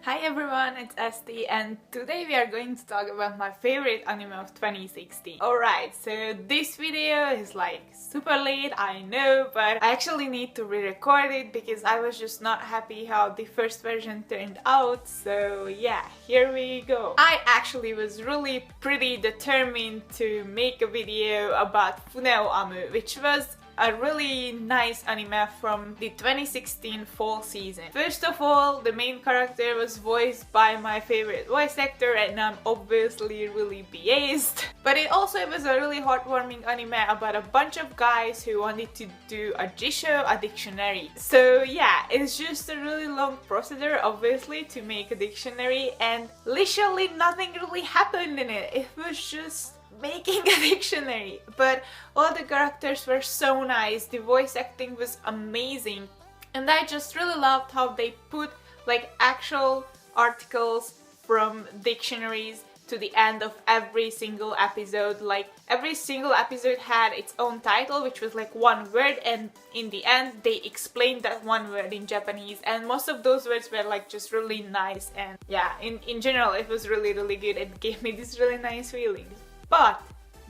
Hi everyone, it's Esti and today we are going to talk about my favorite anime of 2016. Alright, so this video is like super late, I know, but I actually need to re-record it because I was just not happy how the first version turned out, so yeah, here we go. I actually was really pretty determined to make a video about Funeo Amu, which was a really nice anime from the 2016 fall season. First of all, the main character was voiced by my favorite voice actor and I'm obviously really biased. But it also was a really heartwarming anime about a bunch of guys who wanted to do a jisho, a dictionary. So yeah, it's just a really long procedure obviously to make a dictionary and literally nothing really happened in it. It was just making a dictionary, but all the characters were so nice, the voice acting was amazing, and I just really loved how they put like actual articles from dictionaries to the end of every single episode. Like every single episode had its own title, which was like one word, and in the end they explained that one word in Japanese, and most of those words were like just really nice, and yeah, in general it was really good. It gave me this really nice feeling. But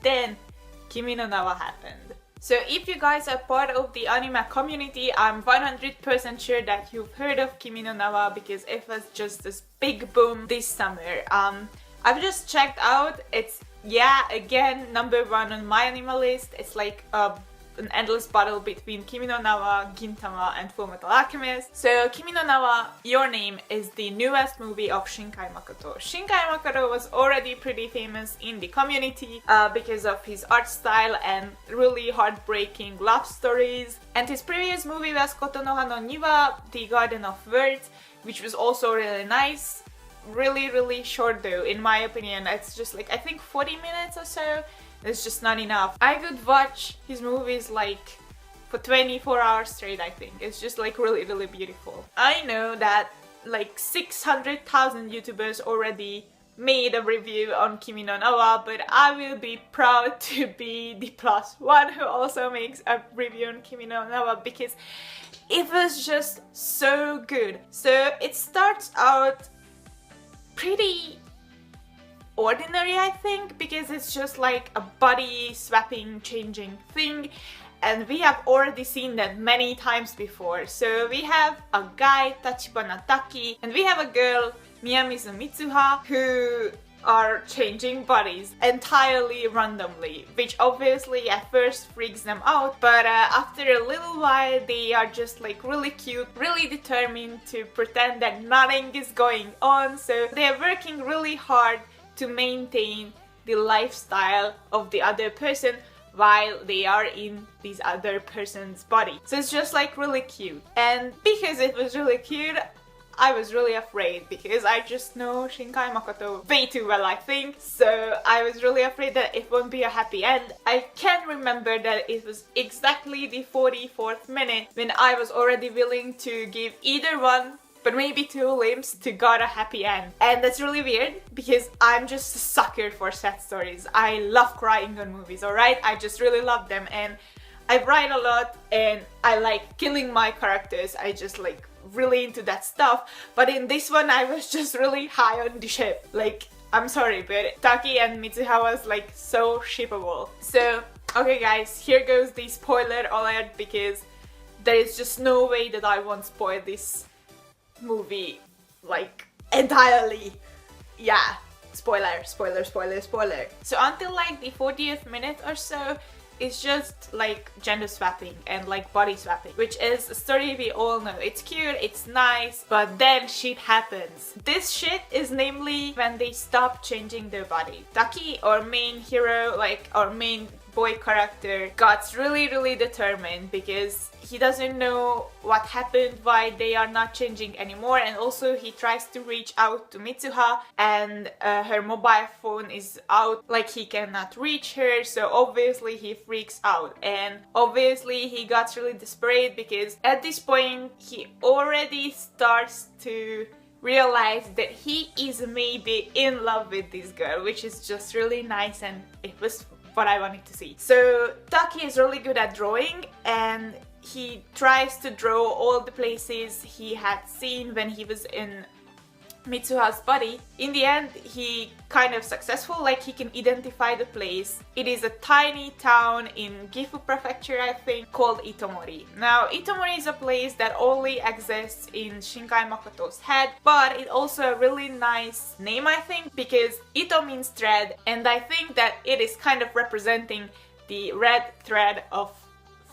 then Kimi no Na wa happened. So if you guys are part of the anime community, I'm 100% sure that you've heard of Kimi no Na wa because it was just this big boom this summer. I've just checked out, it's again #1 on my anime list. It's like an endless battle between Kimi no Na wa, Gintama and Fullmetal Alchemist. So Kimi no Na wa, Your Name is the newest movie of Shinkai Makoto. Shinkai Makoto was already pretty famous in the community because of his art style and really heartbreaking love stories. And his previous movie was Kotonoha no Niwa, The Garden of Words, which was also really nice. Really short though, in my opinion. It's just like, I think 40 minutes or so. It's just not enough. I could watch his movies like for 24 hours straight, I think. It's just like really beautiful. I know that like 600,000 YouTubers already made a review on Kimi no Na wa, but I will be proud to be the +1 who also makes a review on Kimi no Na wa because it was just so good. So it starts out pretty ordinary, I think, because it's just like a body swapping changing thing, and we have already seen that many times before. So we have a guy, Tachibana Taki, and we have a girl, Miyamizu Mitsuha, who are changing bodies entirely randomly, which obviously at first freaks them out, but after a little while they are just like really cute, really determined to pretend that nothing is going on. So they are working really hard to maintain the lifestyle of the other person while they are in this other person's body. So it's just like really cute. And because it was really cute, I was really afraid because I just know Shinkai Makoto way too well, I think. So I was really afraid that it won't be a happy end. I can remember that it was exactly the 44th minute when I was already willing to give either one, but maybe two limbs to got a happy end. And that's really weird because I'm just a sucker for sad stories. I love crying on movies, alright? I just really love them, and I write a lot and I like killing my characters. I just like really into that stuff. But in this one I was just really high on the ship. Like, I'm sorry, but Taki and Mitsuha was like so shippable. So, okay guys, here goes the spoiler alert because there is just no way that I won't spoil this movie like entirely. Yeah, spoiler. So until like the 40th minute or so, it's just like gender swapping and like body swapping, which is a story we all know. It's cute, it's nice, but then shit happens. This shit is namely when they stop changing their body. Taki, our main hero, like our main boy character, got really determined because he doesn't know what happened, why they are not changing anymore, and also he tries to reach out to Mitsuha and her mobile phone is out, like he cannot reach her, so obviously he freaks out, and obviously he got really desperate because at this point he already starts to realize that he is maybe in love with this girl, which is just really nice, and it was what I wanted to see. So Taki is really good at drawing and he tries to draw all the places he had seen when he was in Mitsuha's body. In the end, he kind of successful, like he can identify the place. It is a tiny town in Gifu Prefecture, I think, called Itomori. Now, Itomori is a place that only exists in Shinkai Makoto's head, but it also a really nice name, I think, because Ito means thread, and I think that it is kind of representing the red thread of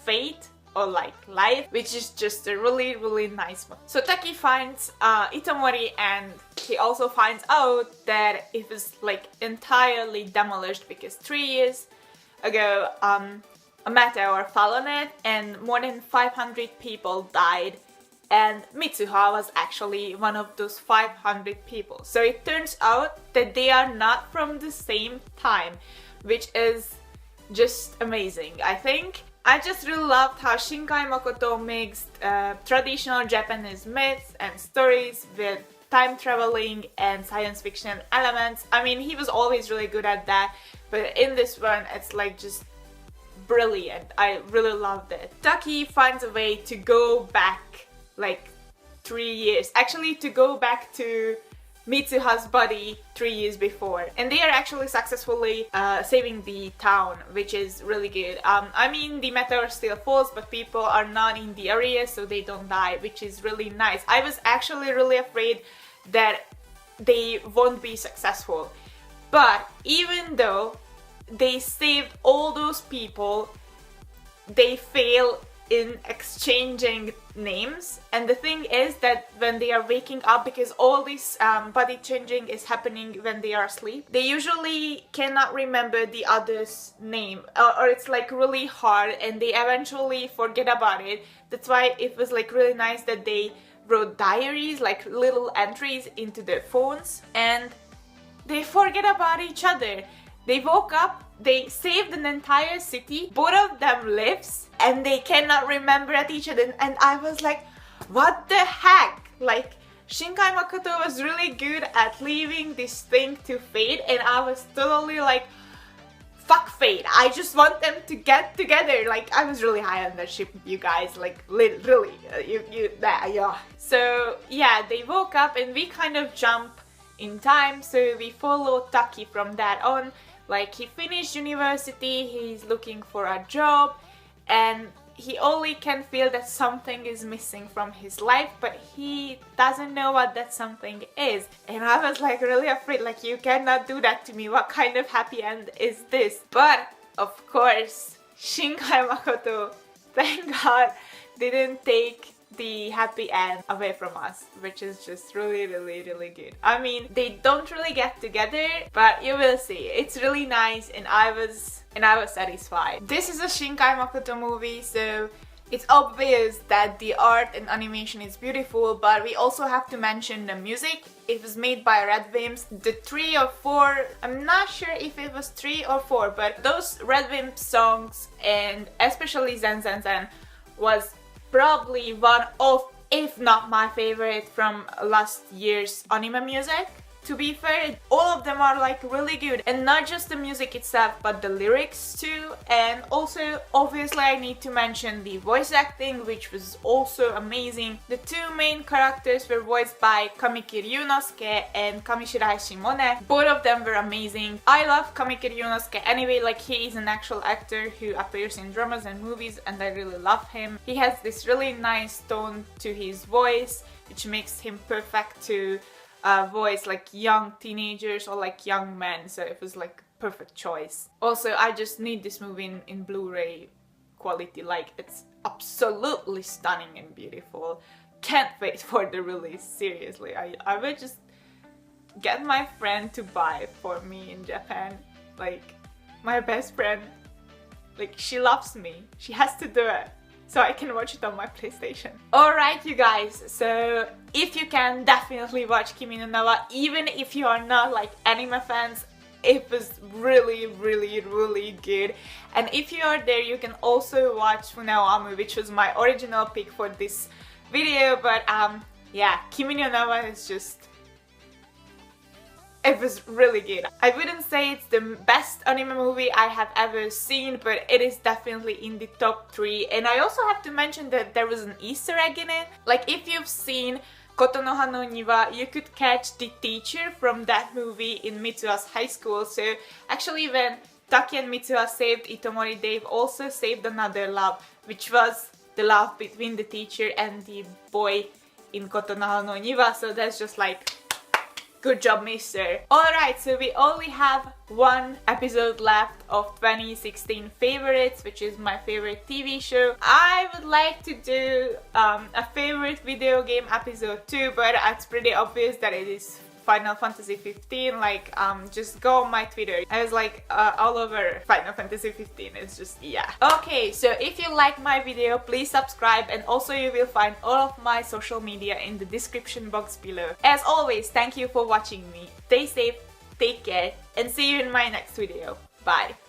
fate, or like life, which is just a really nice one. So Taki finds Itomori, and he also finds out that it was like entirely demolished because 3 years ago a meteor fell on it and more than 500 people died, and Mitsuha was actually one of those 500 people. So it turns out that they are not from the same time, which is just amazing, I think. I just really loved how Shinkai Makoto mixed traditional Japanese myths and stories with time traveling and science fiction elements. I mean, he was always really good at that, but in this one it's like just brilliant. I really loved it. Taki finds a way to go back like 3 years, actually to go back to Mitsuha's body 3 years before, and they are actually successfully saving the town, which is really good. I mean, the meteor still falls, but people are not in the area, so they don't die, which is really nice. I was actually really afraid that they won't be successful, but even though they saved all those people, they fail in exchanging names. And the thing is that when they are waking up, because all this body changing is happening when they are asleep, they usually cannot remember the other's name, or it's like really hard and they eventually forget about it. That's why it was like really nice that they wrote diaries, like little entries into their phones, and they forget about each other. They woke up, they saved an entire city, both of them lives, and they cannot remember at each other. And I was like, what the heck? Like, Shinkai Makoto was really good at leaving this thing to fate, and I was totally like, fuck fate, I just want them to get together. Like, I was really high on that ship, you guys, like, really, yeah. So, yeah, they woke up and we kind of jump in time, so we follow Taki from that on. Like, he finished university, he's looking for a job, and he only can feel that something is missing from his life, but he doesn't know what that something is. And I was like really afraid, like, you cannot do that to me, what kind of happy end is this? But of course, Shinkai Makoto, thank God, didn't take the happy end away from us, which is just really good. I mean, they don't really get together, but you will see. It's really nice, and I was satisfied. This is a Shinkai Makoto movie, so it's obvious that the art and animation is beautiful, but we also have to mention the music. It was made by Red Wimps. The 3 or 4, I'm not sure if it was 3 or 4, but those Red Wimps songs, and especially Zen Zen Zen, was probably one of, if not my favorite from last year's anime music. To be fair, all of them are like really good, and not just the music itself, but the lyrics too. And also, obviously, I need to mention the voice acting, which was also amazing. The 2 main characters were voiced by Kamiki Ryunosuke and Kamishira Shimone. Both of them were amazing. I love Kamiki Ryunosuke anyway, like, he is an actual actor who appears in dramas and movies, and I really love him. He has this really nice tone to his voice, which makes him perfect to voice like young teenagers or like young men, so it was like perfect choice. Also, I just need this movie in Blu-ray quality, like, it's absolutely stunning and beautiful. Can't wait for the release, seriously. I will just get my friend to buy it for me in Japan. Like, my best friend, like, she loves me, she has to do it, so I can watch it on my PlayStation. Alright, you guys, so if you can, definitely watch Kimi no Na wa, even if you are not like anime fans. It was really good. And if you are there, you can also watch Funaoamu, which was my original pick for this video, but yeah, Kimi no Na wa is just... it was really good. I wouldn't say it's the best anime movie I have ever seen, but it is definitely in the top 3. And I also have to mention that there was an Easter egg in it. Like, if you've seen Kotonoha no Niwa, you could catch the teacher from that movie in Mitsuha's high school. So actually when Taki and Mitsuha saved Itomori, they've also saved another love, which was the love between the teacher and the boy in Kotonoha no Niwa. So that's just like, good job, mister. Alright, so we only have one episode left of 2016 favorites, which is my favorite TV show. I would like to do a favorite video game episode too, but it's pretty obvious that it is Final Fantasy 15. Like, just go on my Twitter. I was like all over Final Fantasy 15. It's just, yeah. Okay, so if you like my video, please subscribe, and also you will find all of my social media in the description box below. As always, thank you for watching me. Stay safe, take care, and see you in my next video. Bye.